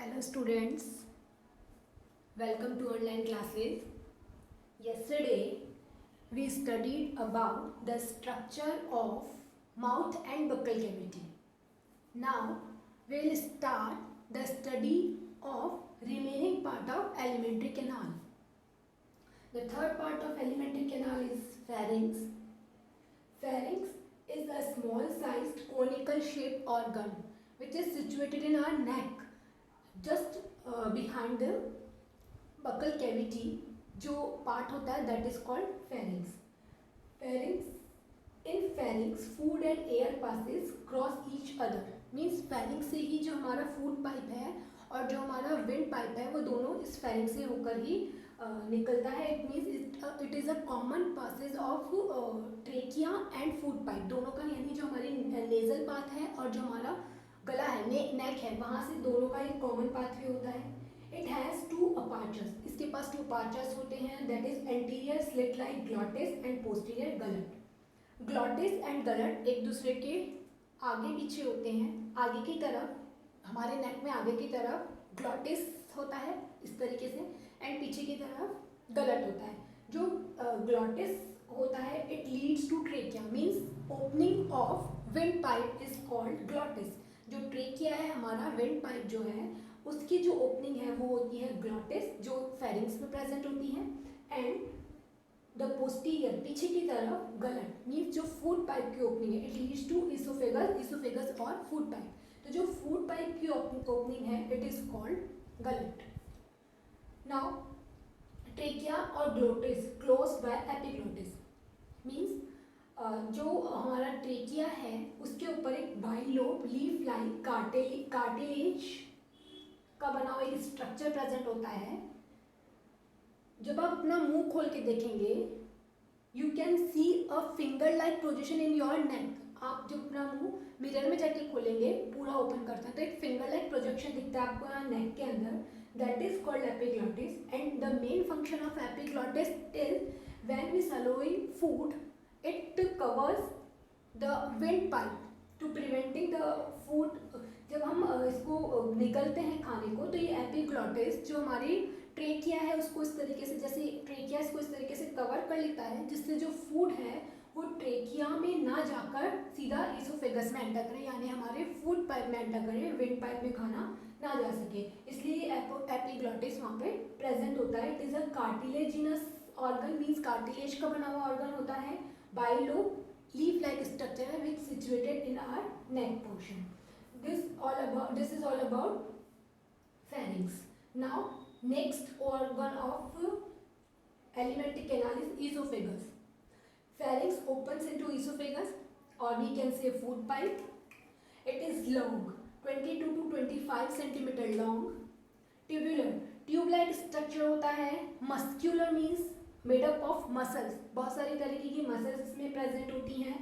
Hello students, welcome to online classes. Yesterday we studied about the structure of mouth and buccal cavity. Now we will start the study of remaining part of alimentary canal. The third part of alimentary canal is pharynx. Pharynx is a small sized conical shaped organ which is situated in our neck just behind the buccal cavity. जो part होता है that is called pharynx. In pharynx food and air passes cross each other. Means pharynx से ही जो हमारा food pipe है और जो हमारा wind pipe है वो दोनों इस pharynx से होकर ही निकलता है. It means it is a common passage of trachea and food pipe. दोनों का यानी जो हमारी nasal path है और जो हमारा गला है नेक है वहाँ से दोनों का एक कॉमन पाथवे होता है. It has two apertures. इसके पास टू अपार्चर्स होते हैं that is anterior slit like glottis and posterior gullet. Glottis and gullet एक दूसरे के आगे पीछे होते हैं. आगे की तरफ हमारे नेक में आगे की तरफ ग्लॉटिस होता है इस तरीके से एंड पीछे की तरफ गलट होता है. जो ग्लॉटिस होता है it leads to trachea means opening of wind pipe is called glottis. जो ट्रेकिया है हमारा विंड पाइप जो है उसकी जो ओपनिंग है वो होती है ग्लॉटिस जो फेरिंग्स में प्रेजेंट होती है. एंड द पोस्टीरियर पीछे की तरफ गलट मीन्स जो फूड पाइप की ओपनिंग है इट लीड्स टू इसोफेगस और फूड पाइप. तो जो फूड पाइप की ओपनिंग है it is called gullet. Now trachea और glottis close by epiglottis means जो हमारा ट्रेकिया है उसके ऊपर एक बाइलोब लीफ लाइक कार्टिलेज का बना हुआ एक स्ट्रक्चर प्रेजेंट होता है. जब आप अपना मुंह खोल के देखेंगे you can see a finger like projection in your neck. आप जब अपना मुंह मिरर में जाके खोलेंगे पूरा ओपन करते हैं तो एक फिंगर लाइक प्रोजेक्शन दिखता है आपको यहाँ नेक के अंदर. That is called epiglottis. And the main function of epiglottis is when we swallowing food it covers the windpipe to preventing the food. जब हम इसको निकलते हैं खाने को तो ये एपिग्लॉटिस जो हमारी ट्रेकिया है उसको इस तरीके से जैसे ट्रेकिया इसको इस तरीके से कवर कर लेता है जिससे जो फूड है वो ट्रेकिया में ना जाकर सीधा इसोफेगस में एंटर करे यानी हमारे फूड पाइप में एंटर करे विंड पाइप में खाना ना जा सके. इसलिए एपिग्लॉटिस वहाँ पे प्रेजेंट होता है. It is a cartilaginous organ means cartilage का बना हुआ ऑर्गन होता है. Bilobe leaf-like structure which situated in our neck portion. This is all about pharynx. Now next organ of alimentary canal is esophagus. Pharynx opens into esophagus or we can say food pipe. It is long 22 to 25 centimeter long. Tubular tube-like structure होता है. Muscular means made up of muscles. बहुत सारी तरीके की muscles इसमें present होती हैं.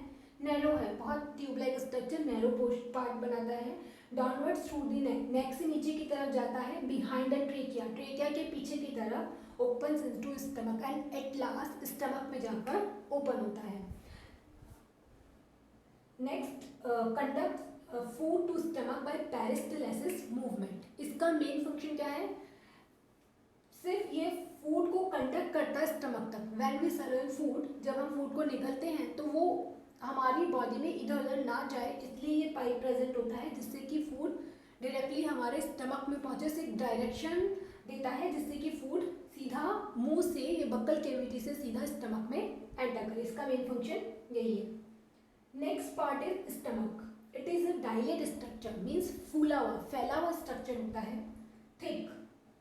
Narrow है बहुत tube like structure narrow part बनाता है. डाउनवर्ड्स थ्रू दी नेक से नीचे की तरफ जाता है. बिहाइंड द ट्रेकिया ट्रेकिया के पीछे की तरफ open into stomach and at last stomach में जाकर ओपन होता है. Next conduct food to stomach by peristalsis movement. इसका मेन फंक्शन क्या है? सिर्फ ये फूड को कंडक्ट करता है स्टमक तक. व्हेन वी सर्व फूड जब हम फूड को निगलते हैं तो वो हमारी बॉडी में इधर उधर ना जाए इसलिए ये पाइप प्रेजेंट होता है जिससे कि फूड डायरेक्टली हमारे स्टमक में पहुंचे. से एक डायरेक्शन देता है जिससे कि फूड सीधा मुंह से या बक्कल कैविटी से सीधा स्टमक में एंटर करे. इसका मेन फंक्शन यही है. Next part is stomach. It is a dilate structure means फूला हुआ फैला हुआ स्ट्रक्चर होता है. थिक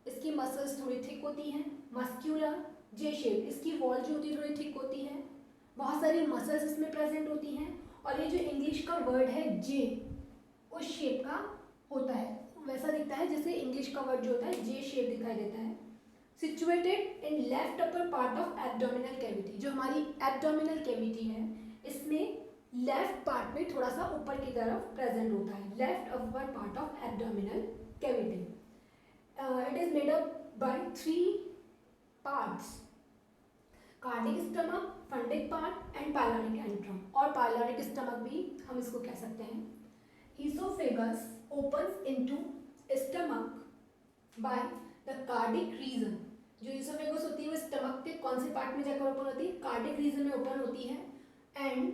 इसकी मसल्स थोड़ी थिक होती हैं. मस्क्यूलर जे शेप इसकी वॉल जो होती है थोड़ी थिक होती है. बहुत सारी मसल्स इसमें प्रेजेंट होती हैं. और ये जो इंग्लिश का वर्ड है जे उस शेप का होता है. वैसा दिखता है जैसे इंग्लिश का वर्ड जो होता है जे शेप दिखाई देता है. Situated in left upper part of abdominal cavity. जो हमारी एब्डोमिनल कैविटी है इसमें लेफ्ट पार्ट में थोड़ा सा ऊपर की तरफ प्रेजेंट होता है. Left upper part of abdominal cavity. It is made up by 3 parts: cardiac stomach, fundic part and pyloric antrum. और पाइलोरिक स्टमक भी हम इसको कह सकते हैं. Oesophagus opens into stomach by the cardiac region. जो ईसोफेगस होती है वो स्टमक के कौन से पार्ट में जाकर ओपन होती है? कार्डिक रीजन में ओपन होती है। And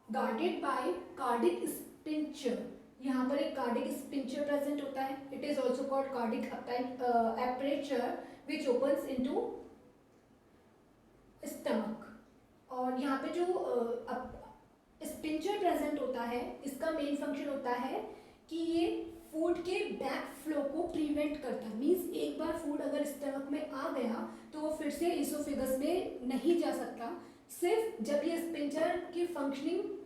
guarded by cardiac sphincter. यहाँ पर एक कार्डिक स्पिंचर प्रेजेंट होता है। It is also called cardiac aperture which opens into stomach. और यहाँ पे जो स्पिंचर प्रेजेंट होता है, इसका मेन फंक्शन होता है कि ये फूड के बैक फ्लो को प्रिवेंट करता है। मीन्स एक बार फूड अगर स्टमक में आ गया तो वो फिर से ईसोफेगस में नहीं जा सकता। सिर्फ जब ये स्पिंचर की फंक्शनिंग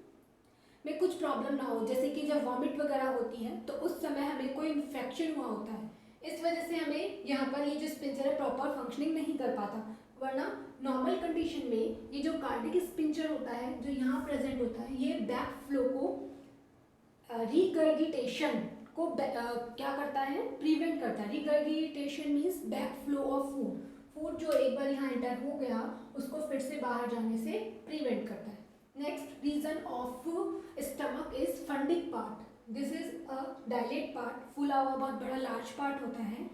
में कुछ प्रॉब्लम ना हो, जैसे कि जब वॉमिट वगैरह होती है तो उस समय हमें कोई इन्फेक्शन हुआ होता है, इस वजह से हमें यहाँ पर ये जो स्पिंचर है प्रॉपर फंक्शनिंग नहीं कर पाता। वरना नॉर्मल कंडीशन में ये जो कार्डिक स्पिंचर होता है जो यहाँ प्रेजेंट होता है, ये बैक फ्लो को रिगर्गिटेशन को क्या करता है? प्रिवेंट करता है। Regurgitation means back flow of food. Food जो एक बार यहाँ एंटर हो गया उसको फिर से बाहर जाने से प्रिवेंट करता है। Next region of stomach is fundic part. This is a dilate part, फूला हुआ बहुत बड़ा लार्ज पार्ट होता है।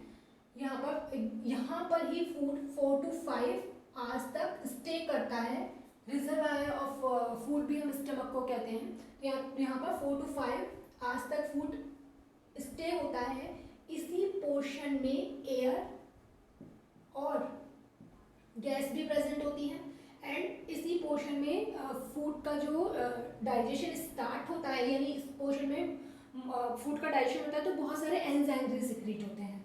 यहाँ पर ही फूड 4 to 5 आवर्स तक स्टे करता है। रिजर्वायर ऑफ फूड भी हम स्टमक को कहते हैं। यहाँ पर 4 to 5 आवर्स तक फूड स्टे होता है। इसी पोर्शन में एयर और गैस भी प्रेजेंट होती है। एंड इसी पोर्शन में फूड का जो डाइजेशन स्टार्ट होता है, यानी इस पोर्शन में फूड का डाइजेशन होता है तो बहुत सारे एंजाइम्स भी सिक्रीट होते हैं।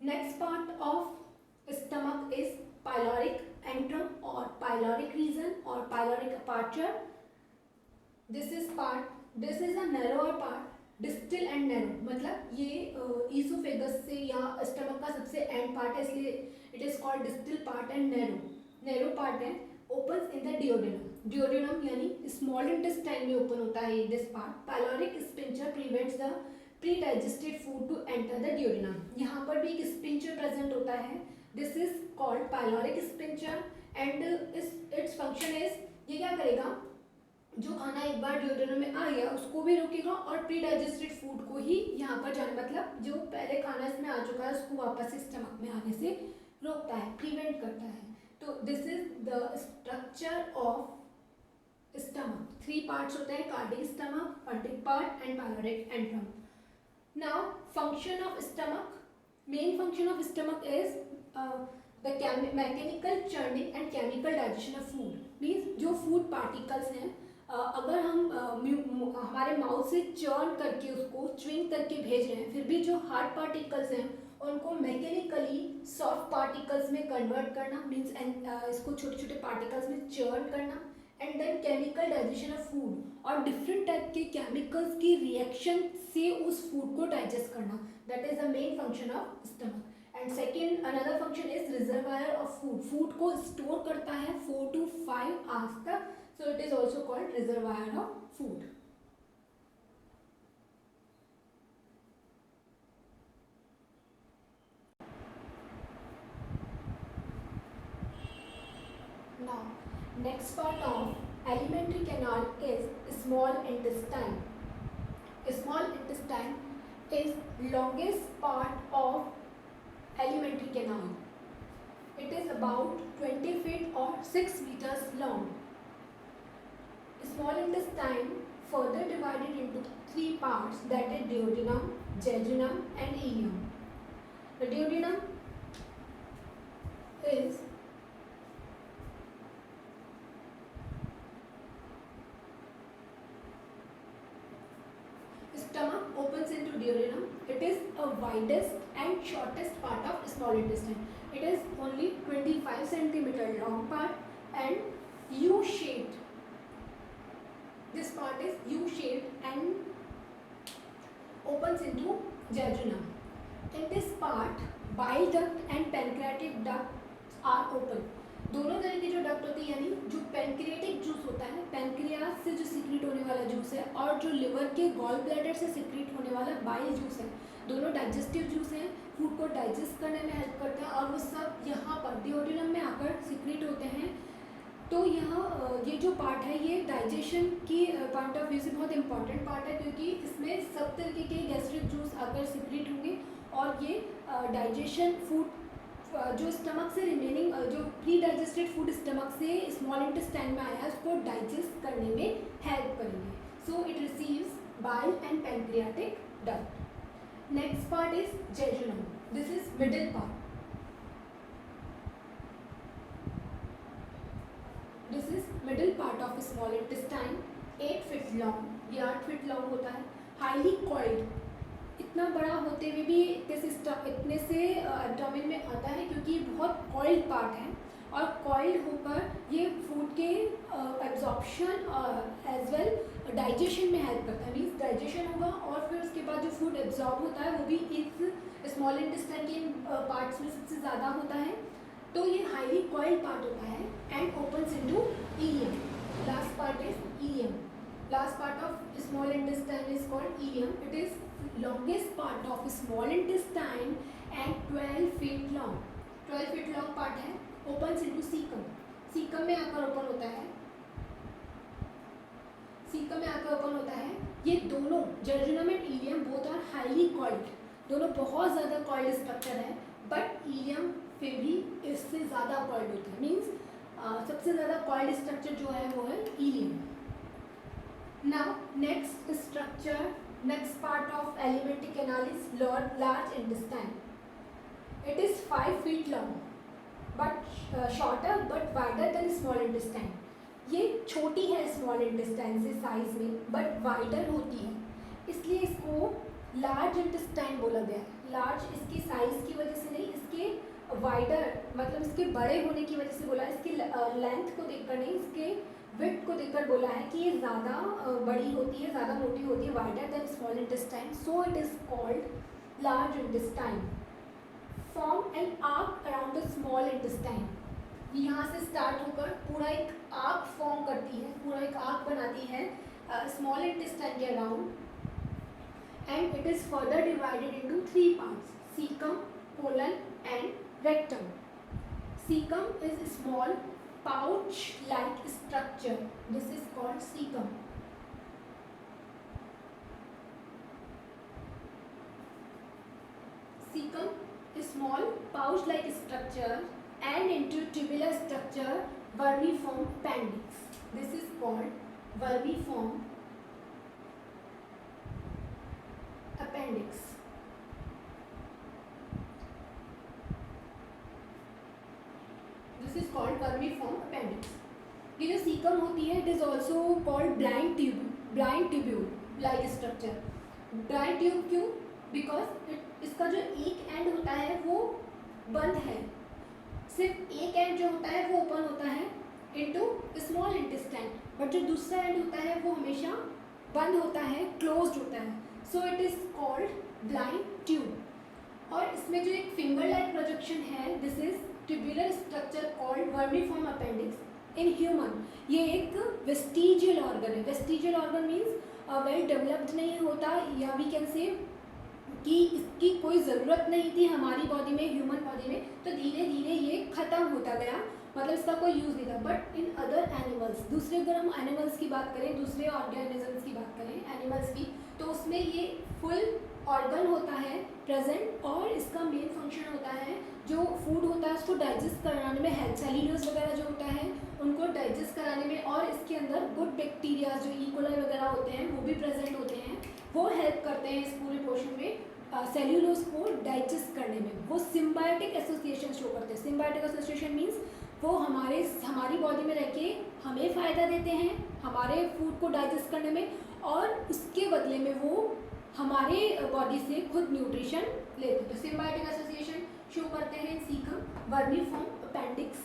Next part of stomach is pyloric antrum और पाइलोरिक रीजन और pyloric aperture. This is a narrower part, distal end narrow. मतलब ये ईसोफेगस से या स्टमक का सबसे एंड पार्ट है, इसलिए it is called distal part and narrow part है। ओपन्स इन द डिओडिनम यानी स्मॉल इंटेस्टाइन में ओपन होता है this part. Pyloric sphincter prevents the pre digested food to enter the duodenum. यहाँ पर भी एक स्पिंचर प्रेजेंट होता है। This is called pyloric sphincter and its function is, ये क्या करेगा? जो खाना एक बार डिओडिनम में आ गया उसको भी रोकेगा और प्री डाइजेस्टेड फूड को ही यहाँ पर जाने, मतलब जो पहले खाना इसमें आ चुका है उसको वापस स्टमक में आने से रोकता है, प्रिवेंट करता है। तो this is the structure of stomach. 3 parts होते हैं, cardiac stomach, fundic part and pyloric antrum. Now function of stomach, main function of stomach is the mechanical churning and chemical digestion of food. Means जो food particles हैं अगर हम हमारे mouth से churn करके उसको च्विंग करके भेज रहे हैं, फिर भी जो हार्ड पार्टिकल्स हैं उनको मैकेनिकली सॉफ्ट पार्टिकल्स में कन्वर्ट करना, मीन्स इसको छोटे छोटे पार्टिकल्स में चर्न करना। And then chemical digestion of food, और डिफरेंट टाइप के केमिकल्स की रिएक्शन से उस फूड को डाइजेस्ट करना। That is the main function of stomach. And second another function is reservoir of food. Food को स्टोर करता है 4 to 5 आवर्स तक, so it is also called reservoir of food. Now, next part of alimentary canal is small intestine. Small intestine is longest part of alimentary canal. It is about 20 feet or 6 meters long. Small intestine further divided into 3 parts, that is duodenum, jejunum and ileum. The duodenum is stomach opens into duodenum. It is a widest and shortest part of small intestine. It is only 25 centimeter long part and U-shaped. This part is U-shaped and opens into jejunum. In this part, bile duct and pancreatic ducts are open. दोनों तरह की जो duct होती है, यानी जो pancreatic juice होता है, पेनक्रियास से जो सिक्रीट होने वाला जूस है, और जो लिवर के गॉल ब्लैडर से सिक्रीट होने वाला बाइल जूस है, दोनों डाइजेस्टिव जूस हैं, फूड को डाइजेस्ट करने में हेल्प करते हैं और वो सब यहाँ पर डिओडिनम में आकर सिक्रीट होते हैं तो ये जो पार्ट है ये डाइजेशन की पॉइंट ऑफ व्यू से बहुत इंपॉर्टेंट पार्ट है, क्योंकि इसमें सब तरीके के गैस्ट्रिक जूस आकर सिक्रेट होंगे और ये डाइजेशन फूड जो स्टमक से रिमेनिंग जो प्री डाइजेस्टेड फूड स्टमक से स्मॉल इंटेस्टाइन में आया है उसको डाइजेस्ट करने में हेल्प करेंगे. So it receives bile and pancreatic duct. Next part is jejunum. This is middle part. This is middle part of small intestine. 8 feet long, ये 8 feet long होता है. हाईली कॉइल्ड, इतना बड़ा होते हुए भी इतने से एब्डोमेन में आता है क्योंकि बहुत कॉइल्ड पार्ट है और कॉइल्ड होकर ये फूड के एब्जॉर्प्शन एज वेल डाइजेशन में हेल्प करता है. मीन्स डाइजेशन होगा और फिर उसके बाद जो फूड एब्जॉर्ब होता है वो भी इस स्मॉल इंटेस्टाइन के पार्ट्स में सबसे ज़्यादा होता है. तो ये हाईली कॉइल्ड पार्ट होता है and opens into ileum. Last part is ileum. Last part of small intestine is called ileum. It is longest part of small intestine and 12 feet long. 12 feet long part है. Opens into cecum. Cecum में आकर open होता है. Cecum में आकर open होता है. ये दोनों jejunum and ileum both are highly coiled. दोनों बहुत ज़्यादा coiled structure है. But ileum फिर भी इससे ज़्यादा coiled होता है. Means सबसे ज़्यादा coiled structure जो है वो है ileum. Now next structure, next part of alimentary canal is large intestine. It is 5 feet long but shorter but wider than small intestine. ये छोटी है small intestine से size में but wider होती है, इसलिए इसको large intestine बोला गया है. Large इसकी size की वजह से नहीं, इसके wider मतलब इसके बड़े होने की वजह से बोला. इसकी length को देखकर नहीं, इसके विड्थ को देखकर बोला है कि ये ज़्यादा बड़ी होती है, ज़्यादा मोटी होती है, wider than small intestine. So it is called large intestine. Form an arc around the small intestine. यहाँ से स्टार्ट होकर पूरा एक आर्क फॉर्म करती है, पूरा एक आर्क बनाती है स्मॉल इंटेस्टाइन के around. And it is further divided into 3 parts, caecum, colon and rectum. Caecum is small pouch-like structure. This is called cecum. Cecum is small pouch-like structure and into tubular structure vermiform appendix. This is called vermiform appendix. This is called vermiform appendix. ये जो caecum होती है it is also called blind tubule like structure. Blind tube क्यों? Because इसका जो एक and होता है वो बंद है, सिर्फ एक एंड जो होता है वो ओपन होता है into small intestine, बट जो दूसरा एंड होता है वो हमेशा बंद होता है, क्लोज्ड होता है. So it is called blind tube. और इसमें जो एक फिंगर लाइक प्रोजेक्शन है this is tubular structure called vermiform appendix in human. ये एक वेस्टिजियल ऑर्गन है. Vestigial organ means well developed नहीं होता, या वी कैन से कि इसकी कोई ज़रूरत नहीं थी हमारी बॉडी में, ह्यूमन बॉडी में, तो धीरे धीरे ये ख़त्म होता गया, मतलब इसका कोई यूज़ नहीं था. बट इन अदर एनिमल्स, दूसरे अगर हम एनिमल्स की बात करें, दूसरे ऑर्गेनिजम्स की बात करें एनिमल्स की, तो उसमें ये फुल ऑर्गन होता है प्रेजेंट और इसका मेन फंक्शन होता है जो फूड होता है उसको डाइजेस्ट कराने में हेल्प. सेल्यूलोज वगैरह जो होता है उनको डाइजेस्ट कराने में, और इसके अंदर गुड बैक्टीरिया जो ई कोलाई वगैरह होते हैं वो भी प्रेजेंट होते हैं, वो हेल्प करते हैं इस पूरे पोर्शन में सेल्यूलोज को डाइजेस्ट करने में. वो सिम्बायोटिक एसोसिएशन शो करते हैं. सिम्बायोटिक एसोसिएशन मीन्स वो हमारी बॉडी में रह के हमें फ़ायदा देते हैं हमारे फूड को डाइजेस्ट करने में, और उसके बदले में वो हमारे बॉडी से खुद न्यूट्रिशन लेते हैं. तो सिम्बायोटिक एसोसिएशन शो करते हैं सीकम. वर्मिफॉर्म अपेंडिक्स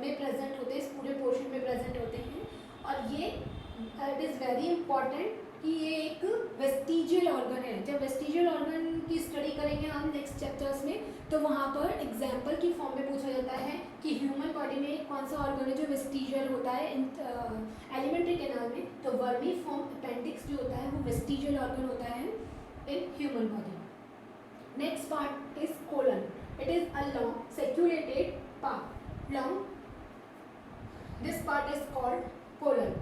में प्रेजेंट होते हैं, इस पूरे पोर्शन में प्रेजेंट होते हैं. और ये इट इज़ वेरी इंपॉर्टेंट कि ये एक वेस्टिजियल ऑर्गन है. जब वेस्टिजियल ऑर्गन की स्टडी करेंगे हम नेक्स्ट चैप्टर्स में, तो वहाँ पर एग्जाम्पल की फॉर्म में पूछा जाता है कि ह्यूमन बॉडी में कौन सा ऑर्गन है जो वेस्टिजियल होता है एलिमेंट्री कैनाल में. तो वर्मिफॉर्म अपेंडिक्स जो होता है वो वेस्टिजियल ऑर्गन होता है in human body. Next part is colon. It is a long circulated path. Long This part is called colon.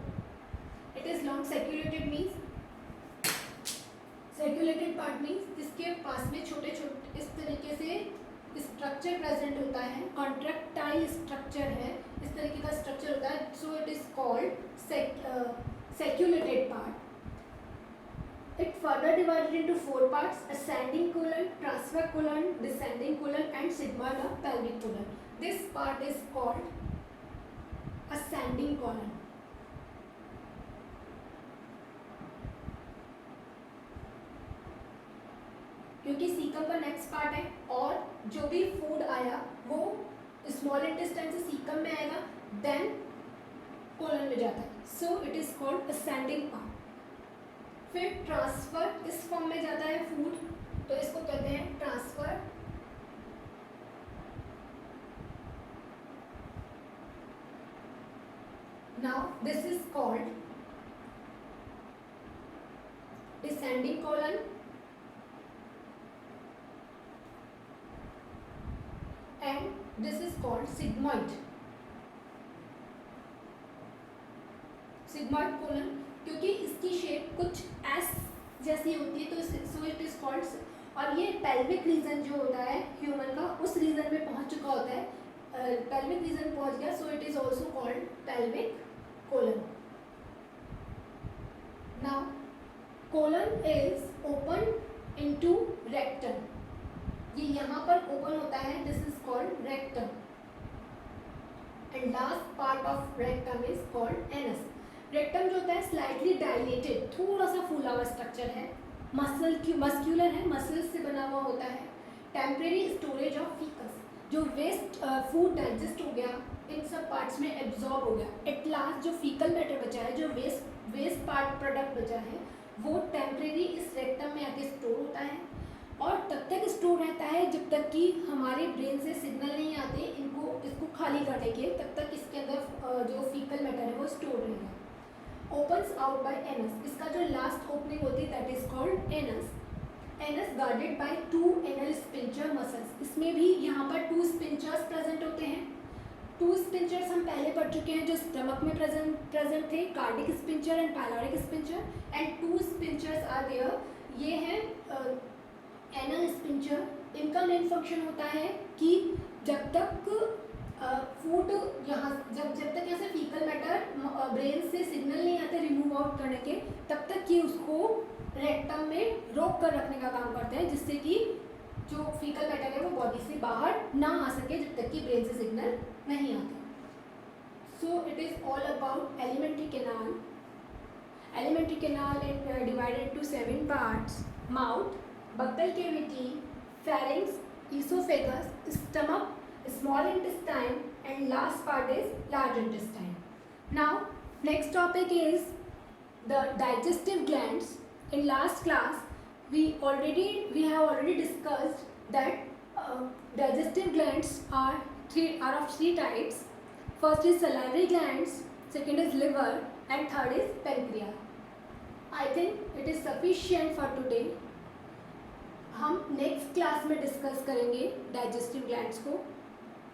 It is long sacculated means, sacculated part means इसके पास में छोटे छोटे इस तरीके से स्ट्रक्चर प्रेजेंट होता है, कॉन्ट्रैक्टाइल स्ट्रक्चर है, इस तरीके का स्ट्रक्चर होता है. So it is called sacculated part. It further divided into 4 parts: ascending colon, transverse colon, descending colon, and sigmoid or pelvic colon. This part is called ascending colon. क्योंकि caecum का next part है और जो भी food आया वो small intestine से caecum में आएगा, देन कोलन में जाता है. So it is called ascending part. फिर ट्रांसफर इस फॉर्म में जाता है फूड, तो इसको कहते हैं transfer. Now this is called descending colon. And this is called sigmoid. Sigmoid colon, क्योंकि इसकी शेप कुछ एस जैसी होती है, तो सो इट इज कॉल्ड. और ये पेल्विक रीजन जो होता है ह्यूमन का, उस रीजन में पहुंच चुका होता है, पेल्विक रीजन पहुंच गया, सो it is also called pelvic colon. Now colon is open into rectum. ये यहाँ पर ओपन होता है, this is called rectum. And last part of rectum is called anus. Rectum जो होता है स्लाइटली डायलेटेड, थोड़ा सा फूला हुआ स्ट्रक्चर है, मस्क्यूलर है, मसल्स से बना हुआ होता है. टेम्परेरी स्टोरेज ऑफ फीकस, जो वेस्ट फूड डाइजेस्ट हो गया इन सब पार्ट्स में एब्जॉर्ब हो गया, एट लास्ट जो फीकल मैटर बचा है, जो वेस्ट पार्ट प्रोडक्ट बचा है, वो टेम्परेरी इस रेक्टम में आके स्टोर होता है. और तब तक स्टोर रहता है जब तक कि हमारे ब्रेन से सिग्नल नहीं आते इसको खाली करने के, तब तक इसके अंदर जो फीकल मैटर है वो स्टोर रहेगा. Opens out by anus. इसका जो लास्ट ओपनिंग होती है that is called anus. Anus guarded by 2 anal sphincter muscles. इसमें भी यहाँ पर 2 स्पिंचर्स प्रेजेंट होते हैं. 2 स्पिंचर्स हम पहले पढ़ चुके हैं जो स्टमक में प्रेजेंट थे, cardiac sphincter and pyloric sphincter. And 2 sphincters are there. ये है एनल स्पिंचर. इनका मेन फंक्शन होता है कि जब तक फूड यहाँ जब तक यहाँ से फीकल मैटर ब्रेन से सिग्नल नहीं आते रिमूव आउट करने के, तब तक ये उसको रेक्टम में रोक कर रखने का काम करते हैं, जिससे कि जो फीकल मैटर है वो बॉडी से बाहर ना आ सके जब तक कि ब्रेन से सिग्नल नहीं आते. So it is all about alimentary canal. Alimentary canal is divided into 7 parts: mouth, buccal cavity, pharynx, esophagus, stomach, small intestine, and last part is large intestine. Now next topic is the digestive glands. In last class we have already discussed that digestive glands are of 3 types. First is salivary glands, second is liver, and third is pancreas. I think it is sufficient for today. हम next class में discuss करेंगे digestive glands को.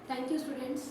Thank you students.